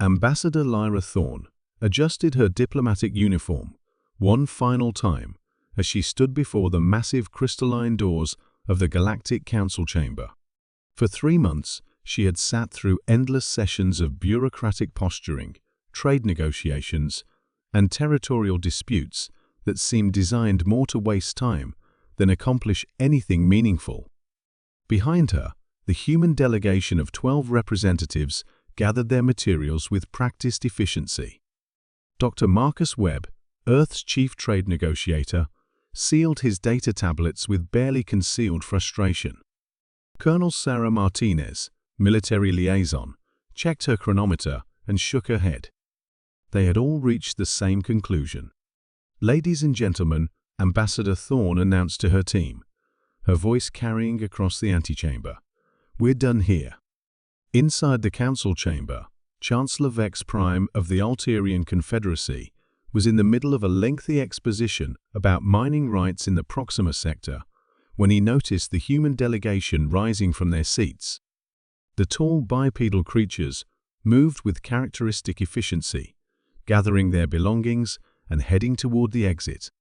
Ambassador Lyra Thorne adjusted her diplomatic uniform one final time as she stood before the massive crystalline doors of the Galactic Council chamber. For 3 months, she had sat through endless sessions of bureaucratic posturing, trade negotiations, and territorial disputes that seemed designed more to waste time than accomplish anything meaningful. Behind her, the human delegation of 12 representatives gathered their materials with practiced efficiency. Dr. Marcus Webb, Earth's chief trade negotiator, sealed his data tablets with barely concealed frustration. Colonel Sarah Martinez, military liaison, checked her chronometer and shook her head. They had all reached the same conclusion. "Ladies and gentlemen," Ambassador Thorne announced to her team, her voice carrying across the antechamber, "we're done here." Inside the council chamber, Chancellor Vex Prime of the Alterian Confederacy was in the middle of a lengthy exposition about mining rights in the Proxima sector when he noticed the human delegation rising from their seats. The tall bipedal creatures moved with characteristic efficiency, gathering their belongings and heading toward the exit.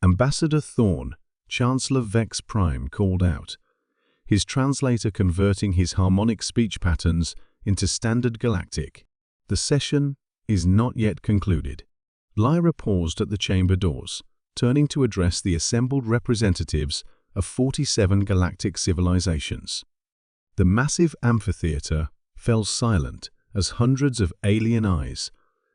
"Ambassador Thorne," Chancellor Vex Prime called out, his translator converting his harmonic speech patterns into standard Galactic. "The session is not yet concluded." Lyra paused at the chamber doors, turning to address the assembled representatives of 47 galactic civilizations. The massive amphitheater fell silent as hundreds of alien eyes,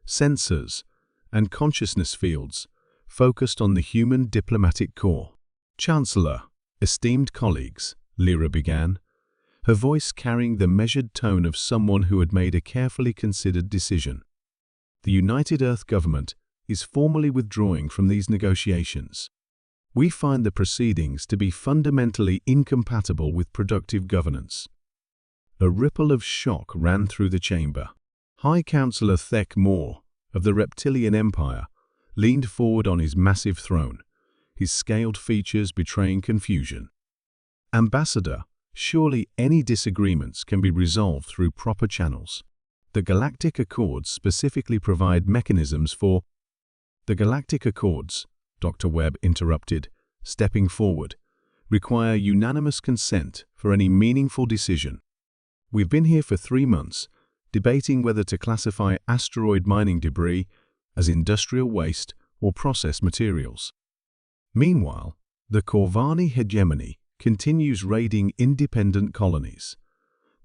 sensors, and consciousness fields focused on the human diplomatic corps. "Chancellor, esteemed colleagues," Lyra began, her voice carrying the measured tone of someone who had made a carefully considered decision. "The United Earth government is formally withdrawing from these negotiations. We find the proceedings to be fundamentally incompatible with productive governance." A ripple of shock ran through the chamber. High Counselor Thek Moore of the Reptilian Empire leaned forward on his massive throne, his scaled features betraying confusion. "Ambassador, surely any disagreements can be resolved through proper channels. The Galactic Accords specifically provide mechanisms for—" "The Galactic Accords," Dr. Webb interrupted, stepping forward, "require unanimous consent for any meaningful decision. We've been here for 3 months, debating whether to classify asteroid mining debris as industrial waste or processed materials. Meanwhile, the Corvani hegemony continues raiding independent colonies.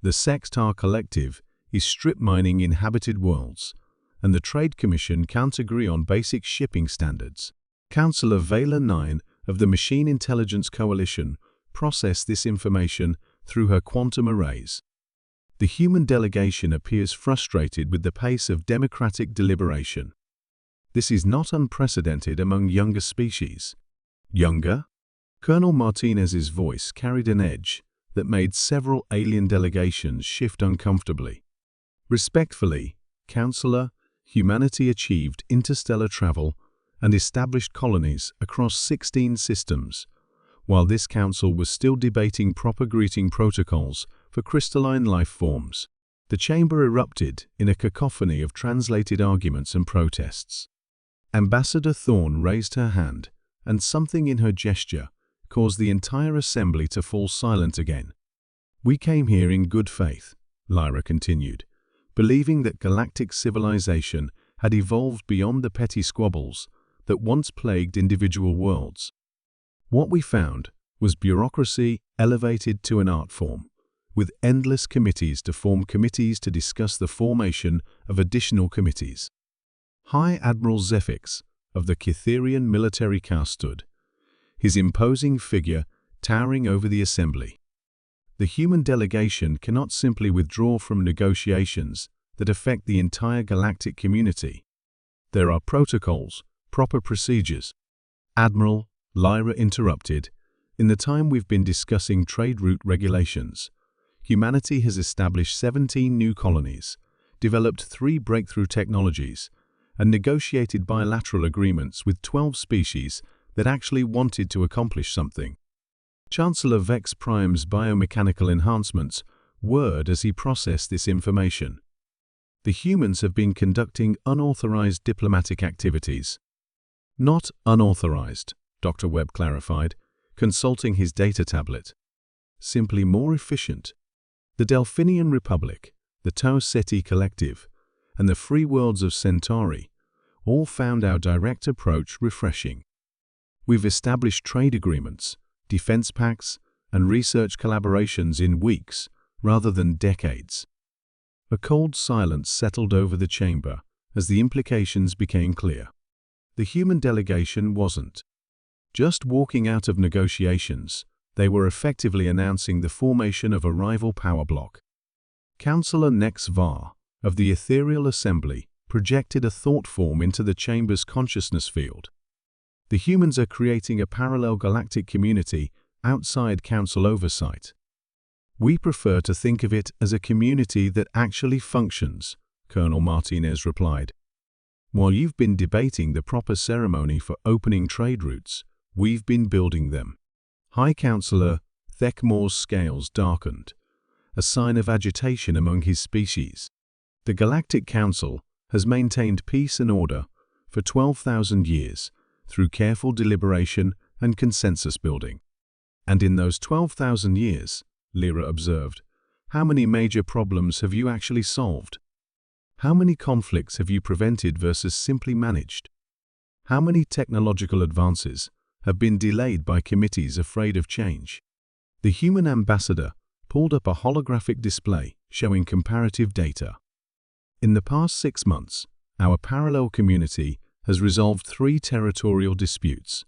The Sextar Collective is strip mining inhabited worlds, and the Trade Commission can't agree on basic shipping standards. Counselor Vela 9 of the Machine Intelligence Coalition processed this information through her quantum arrays. The human delegation appears frustrated with the pace of democratic deliberation. This is not unprecedented among younger species." "Younger?" Colonel Martinez's voice carried an edge that made several alien delegations shift uncomfortably. "Respectfully, Counselor, humanity achieved interstellar travel and established colonies across 16 systems, while this council was still debating proper greeting protocols for crystalline life forms." The chamber erupted in a cacophony of translated arguments and protests. Ambassador Thorne raised her hand, and something in her gesture caused the entire assembly to fall silent again. "We came here in good faith," Lyra continued, believing that galactic civilization had evolved beyond the petty squabbles that once plagued individual worlds. What we found was bureaucracy elevated to an art form, with endless committees to form committees to discuss the formation of additional committees. High Admiral Zephix of the Cytherian military caste stood, his imposing figure towering over the assembly. "The human delegation cannot simply withdraw from negotiations that affect the entire galactic community. There are protocols, proper procedures." "Admiral," Lyra interrupted, "in the time we've been discussing trade route regulations, humanity has established 17 new colonies, developed 3 breakthrough technologies, and negotiated bilateral agreements with 12 species that actually wanted to accomplish something." Chancellor Vex Prime's biomechanical enhancements whirred as he processed this information. The humans have been conducting unauthorized diplomatic activities. Not unauthorized, Dr. Webb clarified, consulting his data tablet. Simply more efficient. The Delphinian Republic, the Tau Ceti Collective, and the free worlds of Centauri all found our direct approach refreshing. We've established trade agreements, defense pacts, and research collaborations in weeks rather than decades. A cold silence settled over the chamber as the implications became clear. The human delegation wasn't just walking out of negotiations, they were effectively announcing the formation of a rival power bloc. Councillor Nex Var, of the Ethereal Assembly, projected a thought form into the chamber's consciousness field. The humans are creating a parallel galactic community outside council oversight. We prefer to think of it as a community that actually functions, Colonel Martinez replied. While you've been debating the proper ceremony for opening trade routes, we've been building them. High Councillor Thekmore's scales darkened, a sign of agitation among his species. The Galactic Council has maintained peace and order for 12,000 years through careful deliberation and consensus building. And in those 12,000 years, Lyra observed, how many major problems have you actually solved? How many conflicts have you prevented versus simply managed? How many technological advances have been delayed by committees afraid of change? The human ambassador pulled up a holographic display showing comparative data. In the past 6 months, our parallel community has resolved 3 territorial disputes,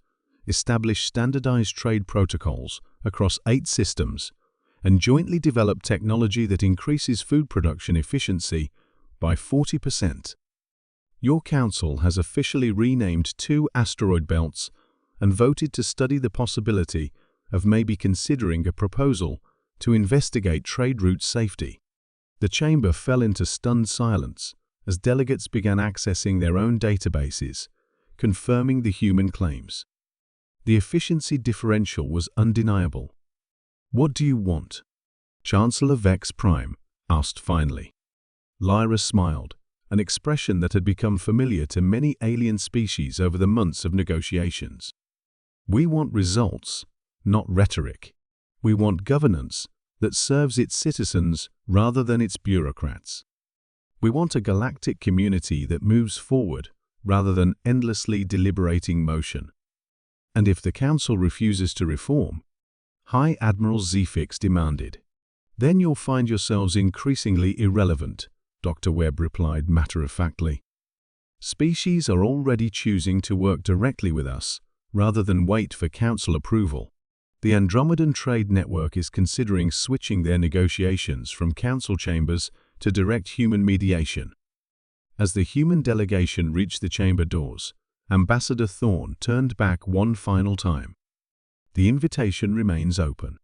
established standardized trade protocols across 8 systems, and jointly developed technology that increases food production efficiency by 40%. Your council has officially renamed 2 asteroid belts and voted to study the possibility of maybe considering a proposal to investigate trade route safety. The chamber fell into stunned silence as delegates began accessing their own databases, confirming the human claims. The efficiency differential was undeniable. What do you want? Chancellor Vex Prime asked finally. Lyra smiled, an expression that had become familiar to many alien species over the months of negotiations. We want results, not rhetoric. We want governance that serves its citizens rather than its bureaucrats. We want a galactic community that moves forward rather than endlessly deliberating motion. And if the Council refuses to reform, High Admiral Zefix demanded, then you'll find yourselves increasingly irrelevant, Dr. Webb replied matter-of-factly. Species are already choosing to work directly with us rather than wait for Council approval. The Andromedan Trade Network is considering switching their negotiations from council chambers to direct human mediation. As the human delegation reached the chamber doors, Ambassador Thorne turned back one final time. The invitation remains open.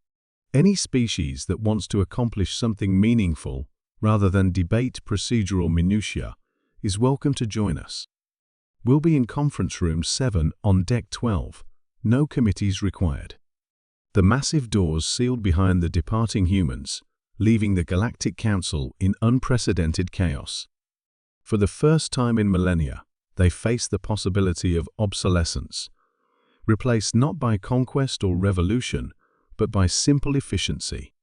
Any species that wants to accomplish something meaningful rather than debate procedural minutiae is welcome to join us. We'll be in Conference Room 7 on Deck 12. No committees required. The massive doors sealed behind the departing humans, leaving the Galactic Council in unprecedented chaos. For the first time in millennia, they faced the possibility of obsolescence, replaced not by conquest or revolution, but by simple efficiency.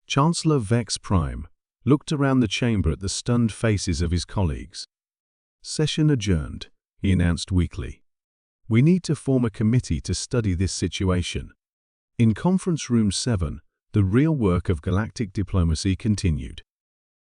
Chancellor Vex Prime looked around the chamber at the stunned faces of his colleagues. Session adjourned, he announced weakly. We need to form a committee to study this situation. In Conference Room 7, the real work of galactic diplomacy continued.